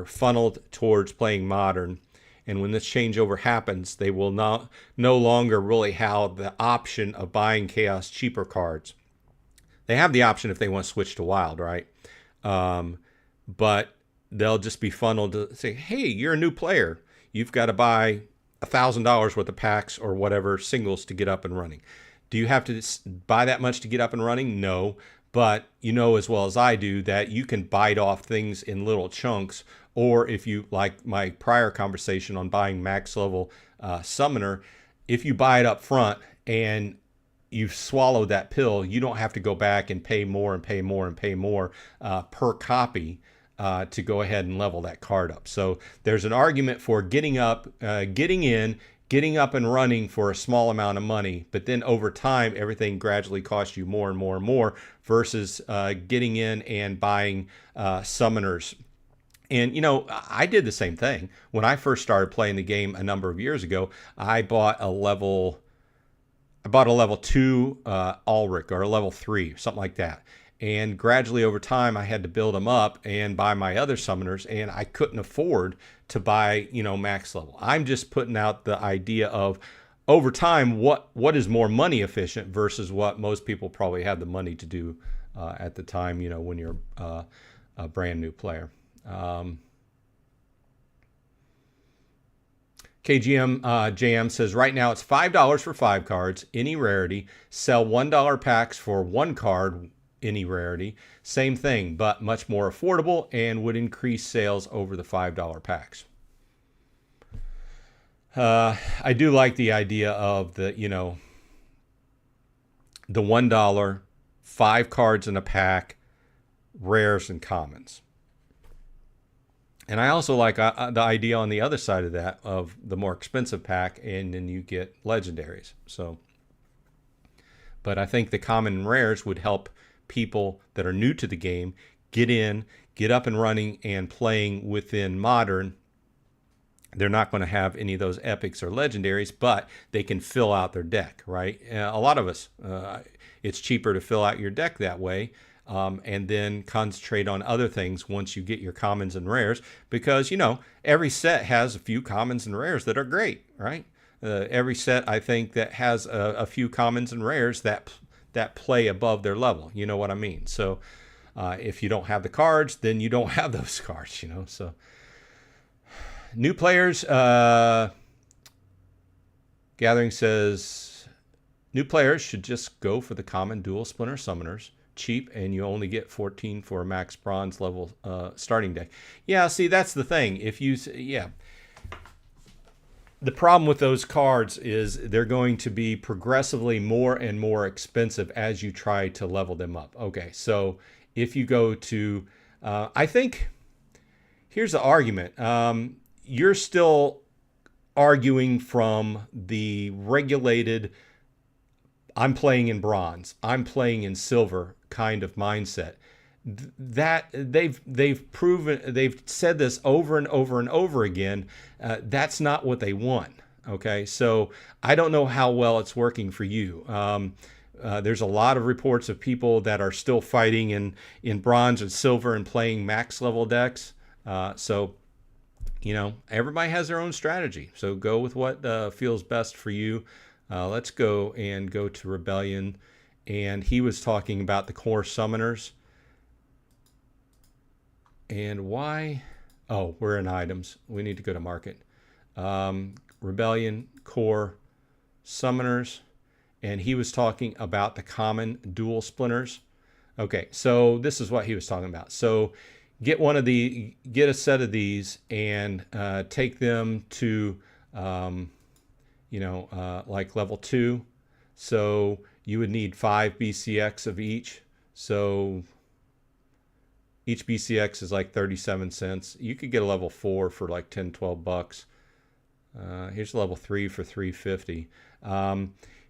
funneled towards playing Modern. And when this changeover happens, they will no longer really have the option of buying Chaos cheaper cards. They have the option if they want to switch to Wild, right? But they'll just be funneled to say, hey, you're a new player. You've got to buy $1,000 worth of packs or whatever singles to get up and running. Do you have to buy that much to get up and running? No. But you know as well as I do that you can bite off things in little chunks. Or if you, like my prior conversation on buying max level Summoner, if you buy it up front and you've swallowed that pill, you don't have to go back and pay more and pay more and pay more per copy to go ahead and level that card up. So there's an argument for getting up, getting up and running for a small amount of money, but then over time, everything gradually costs you more and more and more versus getting in and buying summoners. And, you know, I did the same thing. When I first started playing the game a number of years ago, I bought a level 2 Ulrich or a level 3, something like that. And gradually over time, I had to build them up and buy my other summoners, and I couldn't afford to buy, you know, max level. I'm just putting out the idea of over time, what is more money efficient versus what most people probably have the money to do at the time, you know, when you're a brand new player. KGM JM says right now it's $5 for 5 cards, any rarity. Sell $1 packs for 1 card, any rarity. Same thing, but much more affordable and would increase sales over the $5 packs. I do like the idea of the, you know, the $1, 5 cards in a pack, rares and commons. And I also like the idea on the other side of that of the more expensive pack, and then you get legendaries. So, but I think the common and rares would help people that are new to the game get in, get up and running and playing within Modern. They're not going to have any of those epics or legendaries, but they can fill out their deck, right? A lot of us, it's cheaper to fill out your deck that way. And then concentrate on other things once you get your commons and rares, because, you know, every set has a few commons and rares that are great, right? Every set, I think, that has a few commons and rares that play above their level. You know what I mean? So if you don't have the cards, then you don't have those cards, you know. So new players, Gathering says, new players should just go for the common dual splinter summoners. Cheap, and you only get 14 for a max bronze level starting deck. Yeah, see, that's the thing. If you, yeah, The problem with those cards is they're going to be progressively more and more expensive as you try to level them up. Okay, so if you go to, I think, here's the argument. You're still arguing from the regulated, I'm playing in bronze, I'm playing in silver kind of mindset. That they've proven, they've said this over and over and over again. That's not what they want. Okay, so I don't know how well it's working for you. There's a lot of reports of people that are still fighting in bronze and silver and playing max level decks. So you know, everybody has their own strategy. So go with what feels best for you. Let's go to Rebellion. And he was talking about the core summoners. And why? Oh, we're in items. We need to go to market. Rebellion, core, summoners. And he was talking about the common dual splinters. Okay, so this is what he was talking about. So get a set of these and take them to, like level 2. So you would need 5 BCX of each. So each BCX is like 37 cents. You could get a level 4 for like 10, 12 bucks. Here's level 3 for 350.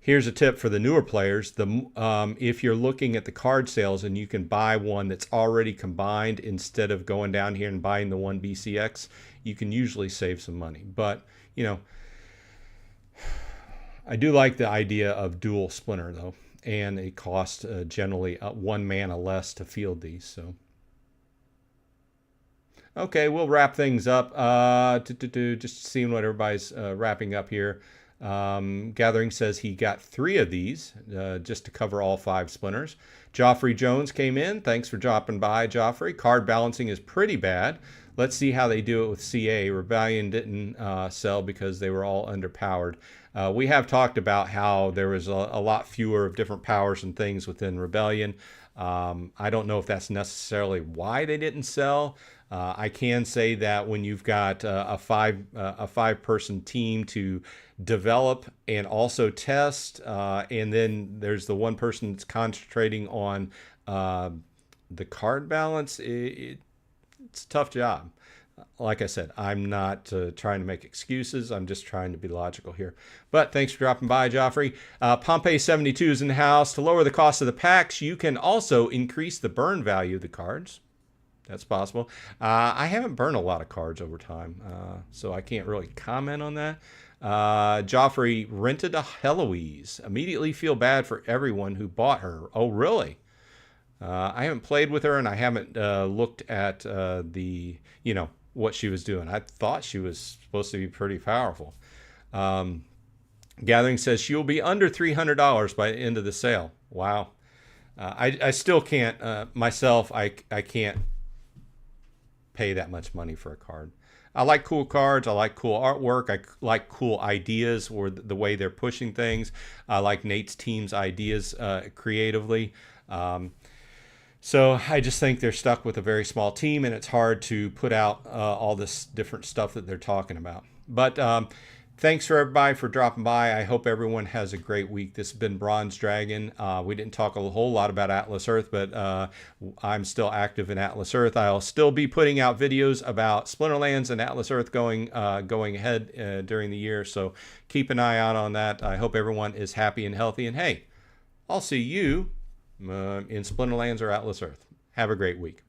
Here's a tip for the newer players. If you're looking at the card sales and you can buy one that's already combined instead of going down here and buying the 1 BCX, you can usually save some money. But, you know, I do like the idea of dual splinter though, and it costs generally 1 mana less to field these. So, okay, we'll wrap things up. Just seeing what everybody's wrapping up here. Gathering says he got 3 of these just to cover all 5 splinters. Joffrey Jones came in. Thanks for dropping by, Joffrey. Card balancing is pretty bad. Let's see how they do it with CA. Rebellion didn't sell because they were all underpowered. We have talked about how there was a lot fewer of different powers and things within Rebellion. I don't know if that's necessarily why they didn't sell. I can say that when you've got a 5-person team to develop and also test, and then there's the one person that's concentrating on the card balance, it's a tough job. Like I said, I'm not trying to make excuses. I'm just trying to be logical here. But thanks for dropping by, Joffrey. Pompey72 is in the house. To lower the cost of the packs, you can also increase the burn value of the cards. That's possible. I haven't burned a lot of cards over time, so I can't really comment on that. Joffrey rented a Heloise. Immediately feel bad for everyone who bought her. Oh, really? I haven't played with her, and I haven't looked at what she was doing. I thought she was supposed to be pretty powerful. Gathering says she will be under $300 by the end of the sale. Wow. I still can't, myself, I can't pay that much money for a card. I like cool cards. I like cool artwork. I like cool ideas or the way they're pushing things. I like Nate's team's ideas creatively. So I just think they're stuck with a very small team, and it's hard to put out all this different stuff that they're talking about. But thanks for everybody for dropping by. I hope everyone has a great week. This has been Bronze Dragon. We didn't talk a whole lot about Atlas Earth, but I'm still active in Atlas Earth. I'll still be putting out videos about Splinterlands and Atlas Earth going ahead during the year. So keep an eye out on that. I hope everyone is happy and healthy. And hey, I'll see you in Splinterlands or Atlas Earth. Have a great week.